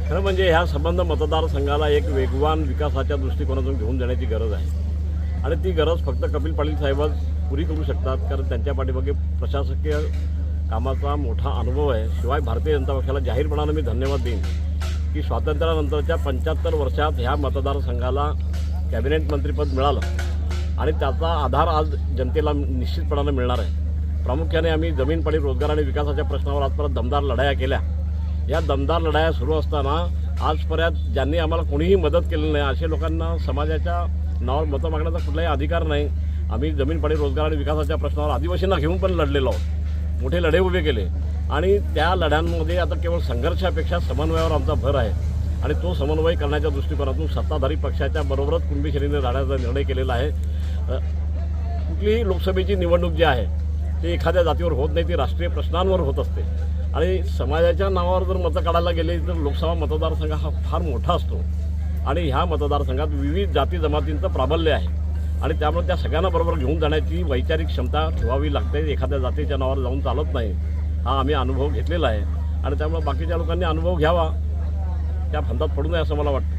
खरं म्हणजे ह्या संबंध मतदारसंघाला एक वेगवान विकासाच्या दृष्टिकोनातून घेऊन जाण्याची गरज आहे आणि ती गरज फक्त कपिल पाटील साहेबच पुरी करू शकतात, कारण त्यांच्या पाठीमागे प्रशासकीय कामाचा मोठा अनुभव आहे. शिवाय भारतीय जनता पक्षाला जाहीरपणानं मी धन्यवाद देईन की स्वातंत्र्यानंतरच्या 75 वर्षात ह्या मतदारसंघाला कॅबिनेट मंत्रिपद मिळालं आणि त्याचा आधार आज जनतेला निश्चितपणानं मिळणार आहे. प्रामुख्याने आम्ही जमीन पाणी रोजगार आणि विकासाच्या प्रश्नावर आजपर्यंत दमदार लढाया केल्या. या दमदार लढाया सुरू असताना आजपर्यंत ज्यांनी आम्हाला कोणीही मदत केलेली नाही अशा लोकांना समाजाच्या नावावर मतं मागण्याचा कुठलाही अधिकार नाही. आम्ही जमीन पाणी रोजगार आणि विकासाच्या प्रश्नावर आदिवासींना घेऊन पण लढलेलो आहोत, मोठे लढे उभे केले आणि त्या लढ्यांमध्ये आता केवळ संघर्षापेक्षा समन्वयावर आमचा भर आहे आणि तो समन्वय करण्याच्या दृष्टिकोनातून सत्ताधारी पक्षाच्या बरोबरच कुणबी श्रेणीने लढण्याचा निर्णय केलेला आहे. कुठलीही लोकसभेची निवडणूक जी आहे ती एखाद्या जातीवर होत नाही, ती राष्ट्रीय प्रश्नांवर होत असते आणि समाजाच्या नावावर जर मतं काढायला गेले तर लोकसभा मतदारसंघ हा फार मोठा असतो आणि ह्या मतदारसंघात विविध जाती जमातींचं प्राबल्य आहे आणि त्यामुळे त्या सगळ्यांना बरोबर घेऊन जाण्याची वैचारिक क्षमता ठेवावी लागते. एखाद्या जातीच्या नावावर जाऊन चालत नाही, हा आम्ही अनुभव घेतलेला आहे आणि त्यामुळे बाकीच्या लोकांनी अनुभव घ्यावा, त्या फंदात पडू नये असं मला वाटतं.